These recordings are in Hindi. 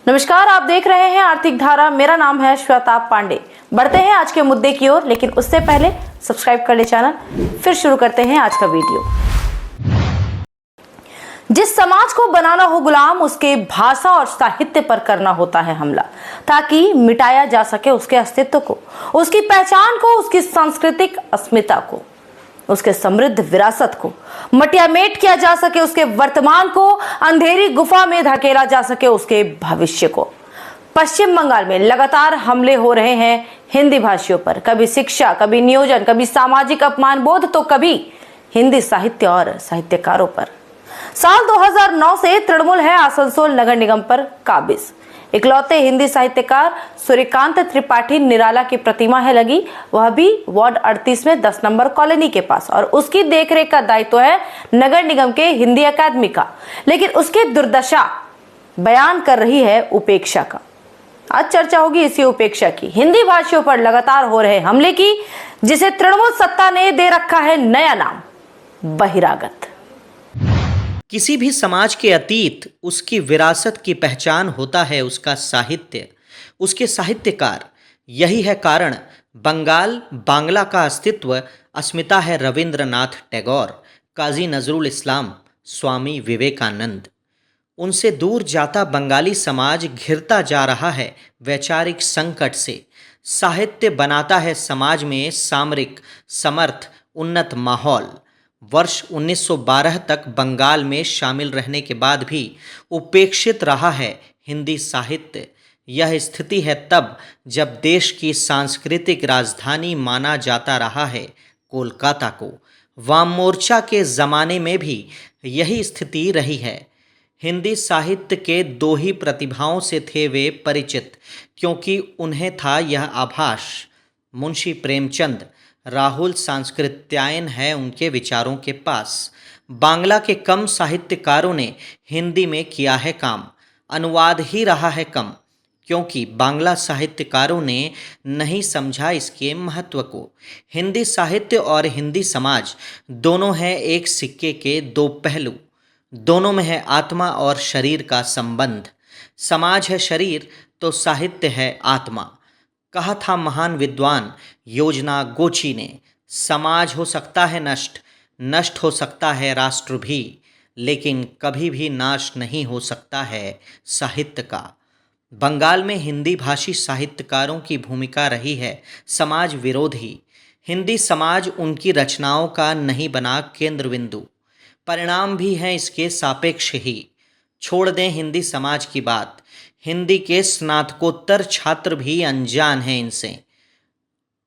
नमस्कार, आप देख रहे हैं आर्थिक धारा। मेरा नाम है श्वेता पांडे। बढ़ते हैं आज के मुद्दे की ओर, लेकिन उससे पहले सब्सक्राइब कर ले चैनल। फिर शुरू करते हैं आज का वीडियो। जिस समाज को बनाना हो गुलाम, उसके भाषा और साहित्य पर करना होता है हमला, ताकि मिटाया जा सके उसके अस्तित्व को, उसकी पहचान को, उसकी सांस्कृतिक अस्मिता को, उसके समृद्ध विरासत को मटियामेट किया जा सके, उसके वर्तमान को अंधेरी गुफा में धकेला जा सके, उसके भविष्य को। पश्चिम बंगाल में लगातार हमले हो रहे हैं हिंदी भाषियों पर, कभी शिक्षा, कभी नियोजन, कभी सामाजिक अपमान बोध, तो कभी हिंदी साहित्य और साहित्यकारों पर। साल 2009 से तृणमूल है आसनसोल नगर निगम पर काबिज। इकलौते हिंदी साहित्यकार सूर्यकांत त्रिपाठी निराला की प्रतिमा है लगी, वह भी वार्ड 38 में 10 नंबर कॉलोनी के पास, और उसकी देखरेख का दायित्व है नगर निगम के हिंदी अकादमी का। लेकिन उसकी दुर्दशा बयान कर रही है उपेक्षा का। आज चर्चा होगी इसी उपेक्षा की, हिंदी भाषियों पर लगातार हो रहे हमले की, जिसे तृणमूल सत्ता ने दे रखा है नया नाम, बहिरागत। किसी भी समाज के अतीत उसकी विरासत की पहचान होता है उसका साहित्य, उसके साहित्यकार। यही है कारण बांग्ला का अस्तित्व अस्मिता है रविंद्रनाथ टैगोर, काजी नजरुल इस्लाम, स्वामी विवेकानंद। उनसे दूर जाता बंगाली समाज घिरता जा रहा है वैचारिक संकट से। साहित्य बनाता है समाज में सामरिक समर्थ उन्नत माहौल। वर्ष 1912 तक बंगाल में शामिल रहने के बाद भी उपेक्षित रहा है हिंदी साहित्य। यह स्थिति है तब जब देश की सांस्कृतिक राजधानी माना जाता रहा है कोलकाता को। वाम मोर्चा के ज़माने में भी यही स्थिति रही है। हिंदी साहित्य के दो ही प्रतिभाओं से थे वे परिचित, क्योंकि उन्हें था यह आभास। मुंशी प्रेमचंद, राहुल सांस्कृत्यायन है उनके विचारों के पास। बांग्ला के कम साहित्यकारों ने हिंदी में किया है काम, अनुवाद ही रहा है कम, क्योंकि बांग्ला साहित्यकारों ने नहीं समझा इसके महत्व को। हिंदी साहित्य और हिंदी समाज दोनों हैं एक सिक्के के दो पहलू। दोनों में है आत्मा और शरीर का संबंध। समाज है शरीर तो साहित्य है आत्मा। कहा था महान विद्वान योजना गोची ने, समाज हो सकता है नष्ट, नष्ट हो सकता है राष्ट्र भी, लेकिन कभी भी नाश नहीं हो सकता है साहित्य का। बंगाल में हिंदी भाषी साहित्यकारों की भूमिका रही है समाज विरोधी। हिंदी समाज उनकी रचनाओं का नहीं बना केंद्र बिंदु। परिणाम भी हैं इसके सापेक्ष ही। छोड़ दें हिंदी समाज की बात, हिंदी के स्नातकोत्तर छात्र भी अनजान हैं इनसे।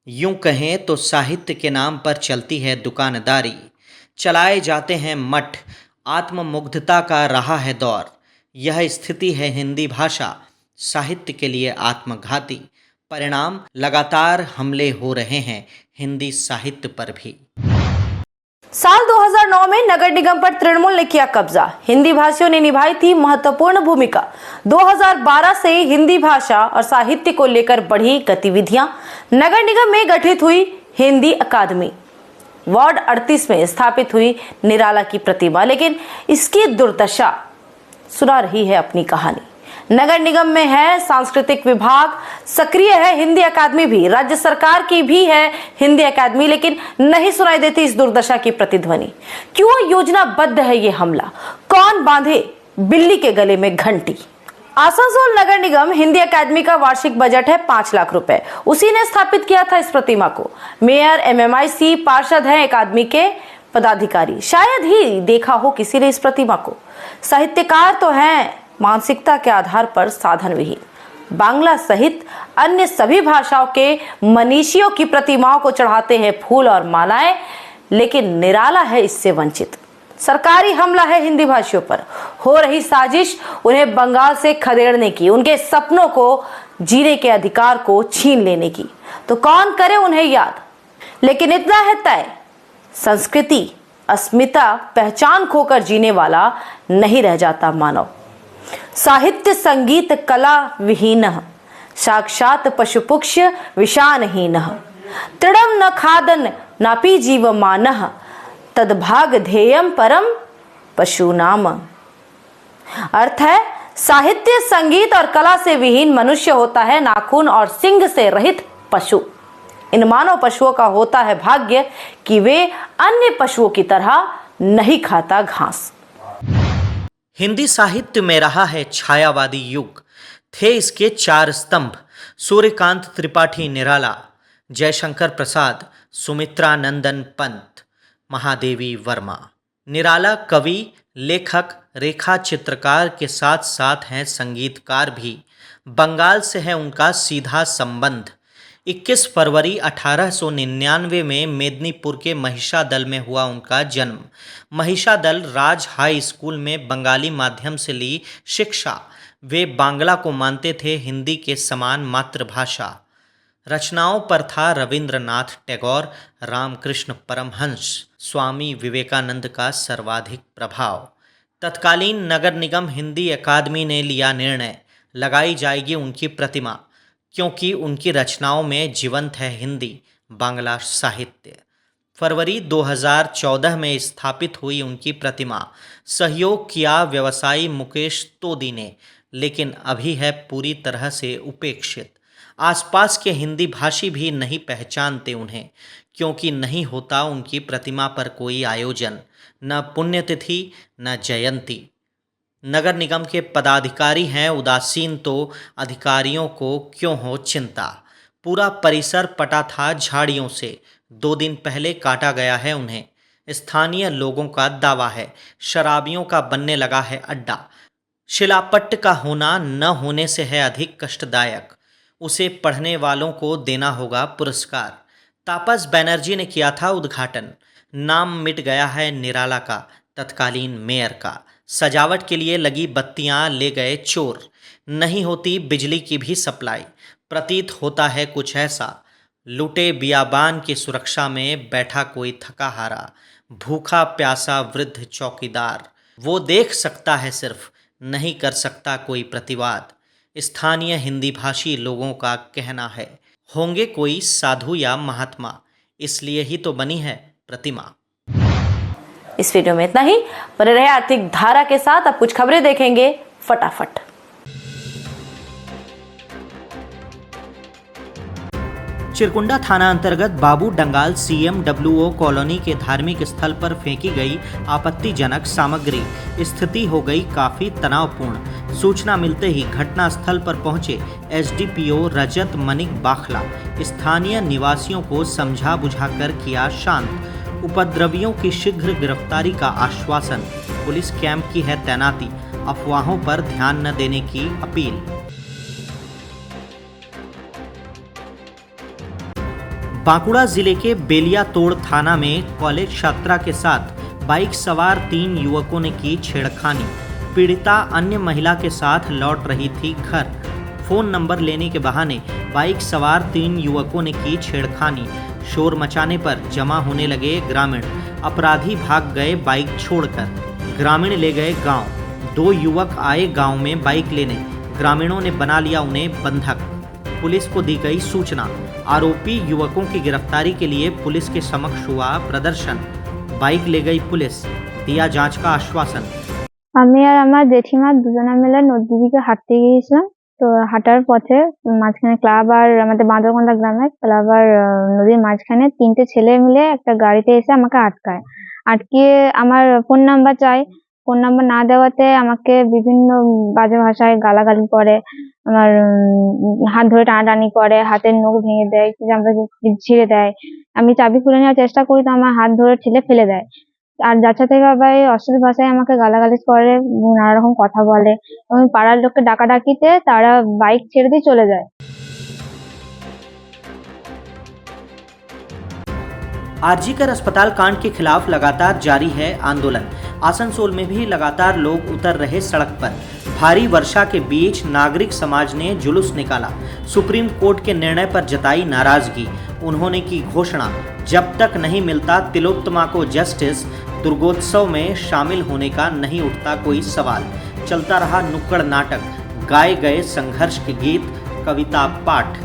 यूं कहें तो साहित्य के नाम पर चलती है दुकानदारी, चलाए जाते हैं मठ, आत्ममुग्धता का रहा है दौर। यह स्थिति है हिंदी भाषा साहित्य के लिए आत्मघाती। परिणाम लगातार हमले हो रहे हैं हिंदी साहित्य पर भी। साल 2009 में नगर निगम पर तृणमूल ने किया कब्जा। हिंदी भाषियों ने निभाई थी महत्वपूर्ण भूमिका। 2012 से हिंदी भाषा और साहित्य को लेकर बढ़ी गतिविधियां। नगर निगम में गठित हुई हिंदी अकादमी, वार्ड 38 में स्थापित हुई निराला की प्रतिमा, लेकिन इसकी दुर्दशा सुना रही है अपनी कहानी। नगर निगम में है सांस्कृतिक विभाग, सक्रिय है हिंदी अकादमी भी, राज्य सरकार की भी है हिंदी अकादमी, लेकिन नहीं सुनाई देती इस दुर्दशा की प्रतिध्वनि। क्यों योजनाबद्ध है ये हमला? कौन बांधे बिल्ली के गले में घंटी? आसनसोल नगर निगम हिंदी अकादमी का वार्षिक बजट है 5 लाख रुपए। उसी ने स्थापित किया था इस प्रतिमा को। मेयर, MMIC, पार्षद हैं अकादमी के पदाधिकारी। शायद ही देखा हो किसी ने इस प्रतिमा को। साहित्यकार तो हैं मानसिकता के आधार पर साधन विहीन। बांग्ला सहित अन्य सभी भाषाओं के मनीषियों की प्रतिमाओं को चढ़ाते हैं फूल और मालाएं, लेकिन निराला है इससे वंचित। सरकारी हमला है हिंदी भाषियों पर। हो रही साजिश उन्हें बंगाल से खदेड़ने की, उनके सपनों को जीने के अधिकार को छीन लेने की। तो कौन करे उन्हें याद? लेकिन इतना है तय, संस्कृति, अस्मिता, पहचान खोकर जीने वाला नहीं रह जाता मानव। साहित्य संगीत कला विहीन, साक्षात पशुपुक्ष विषानहीन, तृणम न खादन नापि जीवमान, तद्भाग ध्येयम परम पशु नाम। अर्थ है साहित्य, संगीत और कला से विहीन मनुष्य होता है नाखून और सींग से रहित पशु। इन मानव पशुओं का होता है भाग्य कि वे अन्य पशुओं की तरह नहीं खाता घास। हिंदी साहित्य में रहा है छायावादी युग। थे इसके 4 स्तंभ: सूर्यकांत त्रिपाठी निराला, जयशंकर प्रसाद, सुमित्रा नंदन पंत, महादेवी वर्मा। निराला कवि, लेखक, रेखा चित्रकार के साथ साथ हैं संगीतकार भी। बंगाल से है उनका सीधा संबंध। 21 फरवरी 1899 में मेदिनीपुर के महिषादल में हुआ उनका जन्म। महिषादल राज हाई स्कूल में बंगाली माध्यम से ली शिक्षा। वे बांग्ला को मानते थे हिंदी के समान मातृभाषा। रचनाओं पर था रविंद्रनाथ टैगोर, रामकृष्ण परमहंस, स्वामी विवेकानंद का सर्वाधिक प्रभाव। तत्कालीन नगर निगम हिंदी अकादमी ने लिया निर्णय, लगाई जाएगी उनकी प्रतिमा, क्योंकि उनकी रचनाओं में जीवंत है हिंदी बांग्ला साहित्य। फरवरी 2014 में स्थापित हुई उनकी प्रतिमा। सहयोग किया व्यवसायी मुकेश तोदी ने, लेकिन अभी है पूरी तरह से उपेक्षित। आसपास के हिंदी भाषी भी नहीं पहचानते उन्हें, क्योंकि नहीं होता उनकी प्रतिमा पर कोई आयोजन, न पुण्यतिथि न जयंती। नगर निगम के पदाधिकारी हैं उदासीन तो अधिकारियों को क्यों हो चिंता। पूरा परिसर पटा था झाड़ियों से। 2 दिन पहले काटा गया है उन्हें। स्थानीय लोगों का दावा है शराबियों का बनने लगा है अड्डा। शिलापट्ट का होना न होने से है अधिक कष्टदायक। उसे पढ़ने वालों को देना होगा पुरस्कार। तापस बनर्जी ने किया था उद्घाटन। नाम मिट गया है निराला का, तत्कालीन मेयर का। सजावट के लिए लगी बत्तियां ले गए चोर। नहीं होती बिजली की भी सप्लाई। प्रतीत होता है कुछ ऐसा, लूटे बियाबान की सुरक्षा में बैठा कोई थका हारा, भूखा प्यासा वृद्ध चौकीदार। वो देख सकता है सिर्फ, नहीं कर सकता कोई प्रतिवाद। स्थानीय हिंदी भाषी लोगों का कहना है होंगे कोई साधु या महात्मा, इसलिए ही तो बनी है प्रतिमा। इस वीडियो में इतना ही। बने रहे आर्थिक धारा के साथ। अब कुछ खबरें देखेंगे फटाफट। चिरकुंडा थाना अंतर्गत बाबू डंगाल CMWO कॉलोनी के धार्मिक स्थल पर फेंकी गई आपत्तिजनक सामग्री। स्थिति हो गई काफी तनावपूर्ण। सूचना मिलते ही घटना स्थल पर पहुंचे SDPO रजत मनिक बाखला। स्थानीय निवासियों को समझा बुझाकर किया शांत। उपद्रवियों की शीघ्र गिरफ्तारी का आश्वासन। पुलिस कैंप की है तैनाती। अफवाहों पर ध्यान न देने की अपील। बांकुड़ा जिले के बेलियातोड़ थाना में कॉलेज छात्रा के साथ बाइक सवार 3 युवकों ने की छेड़खानी। पीड़िता अन्य महिला के साथ लौट रही थी घर। फोन नंबर लेने के बहाने बाइक सवार 3 युवकों ने की छेड़खानी। शोर मचाने पर जमा होने लगे ग्रामीण। अपराधी भाग गए बाइक छोड़कर। ग्रामीण ले गए गांव। 2 युवक आए गांव में बाइक लेने। ग्रामीणों ने बना लिया उन्हें बंधक। पुलिस को दी गई सूचना। आरोपी युवकों की गिरफ्तारी के लिए पुलिस के समक्ष हुआ प्रदर्शन। बाइक ले गई पुलिस, दिया जांच का आश्वासन। আমি আর আমার জেঠিমা দুজনে মিলে নদীদিকে হাঁটতে গিয়েছিলাম। তো হাঁটার পথে মাঝখানে ক্লাব আর আমাদের বাঁদরকন্দা গ্রামের ক্লাব আর নদীর মাঝখানে 3টে ছেলে মিলে একটা গাড়িতে এসে আমাকে আটকায়। আটকিয়ে আমার ফোন নাম্বার চায়। ফোন নাম্বার না দেওয়াতে আমাকে বিভিন্ন বাজে ভাষায় গালাগালি করে। আমার হাত ধরে টানাটানি করে, হাতের নখ ভেঙে দেয়, জামাটা ছিঁড়ে দেয়। আমি চাবি খুলে নেওয়ার চেষ্টা করি তো আমার হাত ধরে ঠেলে ফেলে দেয়। আর যাচ্ছে থেকে আবার অশ্লীল ভাষায় আমাকে গালাগালিজ করে, নানা রকম কথা বলে এবং পাড়ার লোককে ডাকাডাকিতে তারা বাইক ছেড়ে দিয়ে চলে যায়। आरजीकर अस्पताल कांड के खिलाफ लगातार जारी है आंदोलन। आसनसोल में भी लगातार लोग उतर रहे सड़क पर। भारी वर्षा के बीच नागरिक समाज ने जुलूस निकाला। सुप्रीम कोर्ट के निर्णय पर जताई नाराजगी। उन्होंने की घोषणा, जब तक नहीं मिलता तिलोत्तमा को जस्टिस, दुर्गोत्सव में शामिल होने का नहीं उठता कोई सवाल। चलता रहा नुक्कड़ नाटक, गाए गए संघर्ष के गीत, कविता पाठ।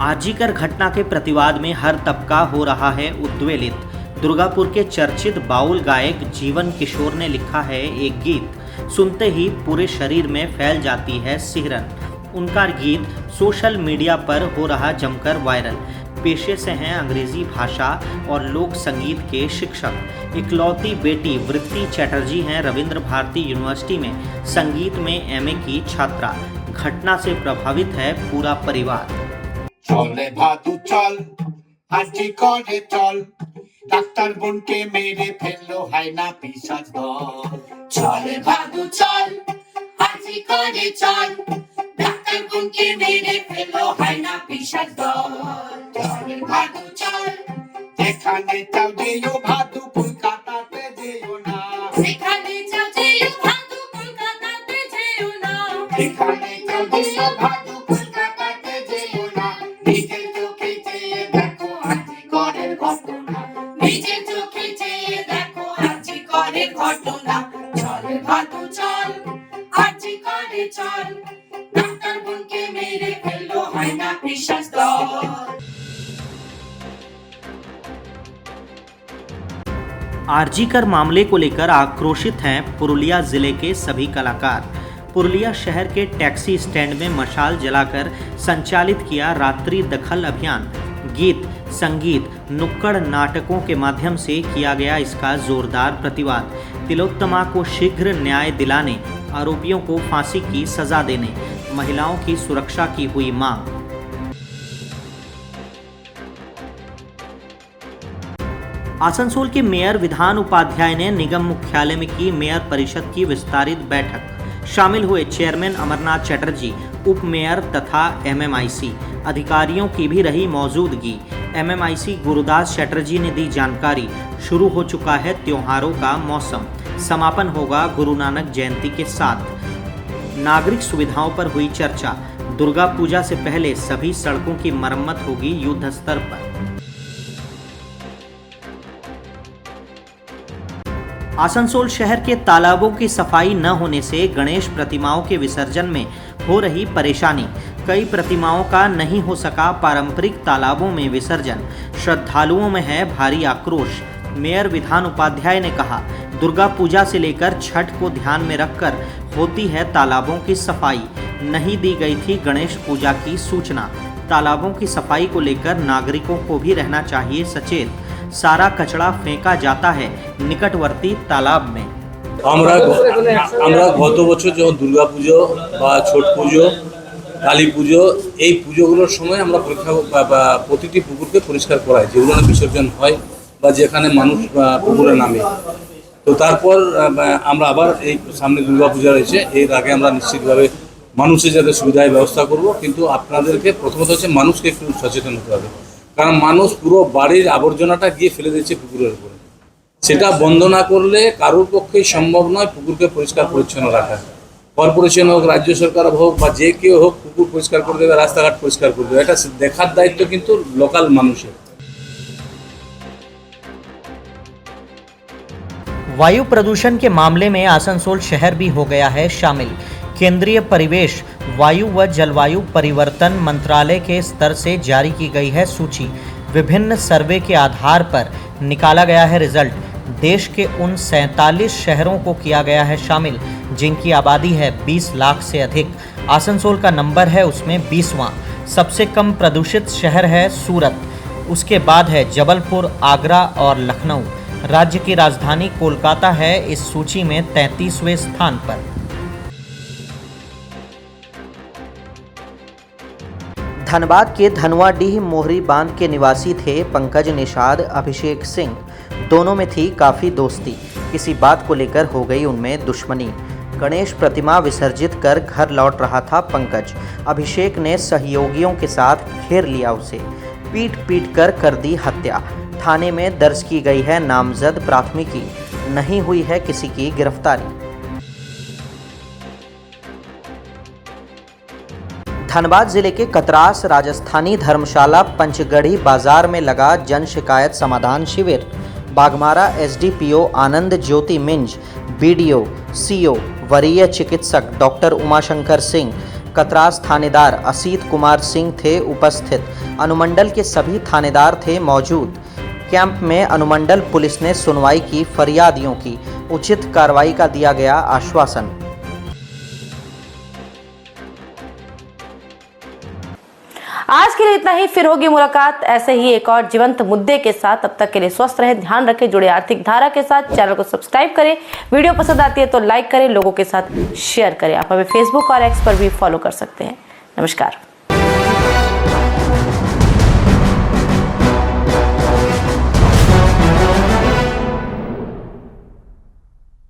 आरजीकर घटना के प्रतिवाद में हर तबका हो रहा है उद्वेलित। दुर्गापुर के चर्चित बाउल गायक जीवन किशोर ने लिखा है एक गीत, सुनते ही पूरे शरीर में फैल जाती है सिहरन। उनका गीत सोशल मीडिया पर हो रहा जमकर वायरल। पेशे से हैं अंग्रेजी भाषा और लोक संगीत के शिक्षक। इकलौती बेटी वृत्ति चैटर्जी हैं रविंद्र भारती यूनिवर्सिटी में संगीत में एमए की छात्रा। घटना से प्रभावित है पूरा परिवार। चले भादु चल আজি করে চল ডাক্তার বোনকে মেরে ফেললো হায়না পিশাচ দল চলে ভাদু চল আজি করে চল ডাক্তার বোনকে মেরে ফেললো হায়না পিশাচ দল চলে ভাদু চল এখানে চাও যেও ভাদু কলকাতাতে যেও না সেখানে যাও যেও ভাদু কলকাতাতে যেও না এখানে চাও যেও ভাদু কলকাতাতে যেও না নিজের চোখে চেয়ে দেখো আজি করের ঘটনা নিজের চোখে চেয়ে দেখো আজি করে ঘটনা চলে ভাদু চল আজি করে চল ডাক্তার বোনকে মেরে ফেললো হায়না পিশাচ দল। आरजीकर मामले को लेकर आक्रोशित हैं पुरुलिया जिले के सभी कलाकार। पुरुलिया शहर के टैक्सी स्टैंड में मशाल जलाकर संचालित किया रात्रि दखल अभियान। गीत, संगीत, नुक्कड़ नाटकों के माध्यम से किया गया इसका जोरदार प्रतिवाद। तिलोत्तमा को शीघ्र न्याय दिलाने, आरोपियों को फांसी की सजा देने, महिलाओं की सुरक्षा की हुई मांग। आसनसोल के मेयर विधान उपाध्याय ने निगम मुख्यालय में की मेयर परिषद की विस्तारित बैठक। शामिल हुए चेयरमैन अमरनाथ चटर्जी, उप मेयर तथा एमएमआईसी अधिकारियों की भी रही मौजूदगी। एमएमआईसी गुरुदास चटर्जी ने दी जानकारी, शुरू हो चुका है त्योहारों का मौसम, समापन होगा गुरु नानक जयंती के साथ। नागरिक सुविधाओं पर हुई चर्चा। दुर्गा पूजा से पहले सभी सड़कों की मरम्मत होगी युद्ध स्तर पर। आसनसोल शहर के तालाबों की सफाई न होने से गणेश प्रतिमाओं के विसर्जन में हो रही परेशानी। कई प्रतिमाओं का नहीं हो सका पारंपरिक तालाबों में विसर्जन। श्रद्धालुओं में है भारी आक्रोश। मेयर विधान उपाध्याय ने कहा, दुर्गा पूजा से लेकर छठ को ध्यान में रखकर होती है तालाबों की सफाई। नहीं दी गई थी गणेश पूजा की सूचना। तालाबों की सफाई को लेकर नागरिकों को भी रहना चाहिए सचेत। सारा कचरा फेंका जाता है निकटवर्ती तालाब में। আমরা গত বছর যখন দুর্গা পুজো বা ছট পুজো, কালী পুজো, এই পুজোগুলোর সময় আমরা প্রতিটি পুকুরকে পরিষ্কার করাই, যেগুলো বিসর্জন হয় বা যেখানে মানুষ পুকুরে নামে। তো তারপর আমরা আবার এই সামনে দুর্গা পূজা রয়েছে, এর আগে আমরা নিশ্চিতভাবে মানুষের যাতে সুবিধায় ব্যবস্থা করব। কিন্তু আপনাদেরকে প্রথমত হচ্ছে মানুষকে একটু সচেতন হতে হবে, কারণ মানুষ পুরো বাড়ির আবর্জনাটা গিয়ে ফেলে দিচ্ছে পুকুরের উপরে। সেটা বন্ধ না করলে কারোর পক্ষেই সম্ভব নয় পুকুরকে পরিষ্কার পরিচ্ছন্ন রাখা। কর্পোরেশন হোক, রাজ্য সরকার হোক বা যে কেউ হোক, পুকুর পরিষ্কার করে দেবে, রাস্তাঘাট পরিষ্কার করে দেবে, এটা দেখার দায়িত্ব কিন্তু লোকাল মানুষের। वायु प्रदूषण के मामले में आसनसोल शहर भी हो गया है शामिल। केंद्रीय परिवेश, वायु व जलवायु परिवर्तन मंत्रालय के स्तर से जारी की गई है सूची। विभिन्न सर्वे के आधार पर निकाला गया है रिजल्ट। देश के उन 47 शहरों को किया गया है शामिल जिनकी आबादी है 20 लाख से अधिक। आसनसोल का नंबर है उसमें 20वां। सबसे कम प्रदूषित शहर है सूरत, उसके बाद है जबलपुर, आगरा और लखनऊ। राज्य की राजधानी कोलकाता है इस सूची में 33वें स्थान पर। धनबाद के धनवाडीह मोहरी बांध के निवासी थे पंकज निषाद अभिषेक सिंह। दोनों में थी काफ़ी दोस्ती। किसी बात को लेकर हो गई उनमें दुश्मनी। गणेश प्रतिमा विसर्जित कर घर लौट रहा था पंकज। अभिषेक ने सहयोगियों के साथ घेर लिया उसे, पीट कर दी हत्या। थाने में दर्ज की गई है नामजद प्राथमिकी। नहीं हुई है किसी की गिरफ्तारी। धनबाद जिले के कतरास राजस्थानी धर्मशाला पंचगढ़ी बाजार में लगा जन शिकायत समाधान शिविर। बागमारा एसडीपीओ आनंद ज्योति मिंज, बीडीओ, सीओ, वरीय चिकित्सक डॉक्टर उमाशंकर सिंह, कतरास थानेदार असीत कुमार सिंह थे उपस्थित। अनुमंडल के सभी थानेदार थे मौजूद। कैंप में अनुमंडल पुलिस ने सुनवाई की फरियादियों की उचित कार्रवाई का दिया गया आश्वासन। आज के लिए इतना ही, फिर होगी मुलाकात ऐसे ही एक और जीवंत मुद्दे के साथ। तब तक के लिए स्वस्थ रहें, ध्यान रखें, जुड़े आर्थिक धारा के साथ। चैनल को सब्सक्राइब करें, वीडियो पसंद आती है तो लाइक करें, लोगों के साथ शेयर करें। आप हमें फेसबुक और एक्स पर भी फॉलो कर सकते हैं। नमस्कार।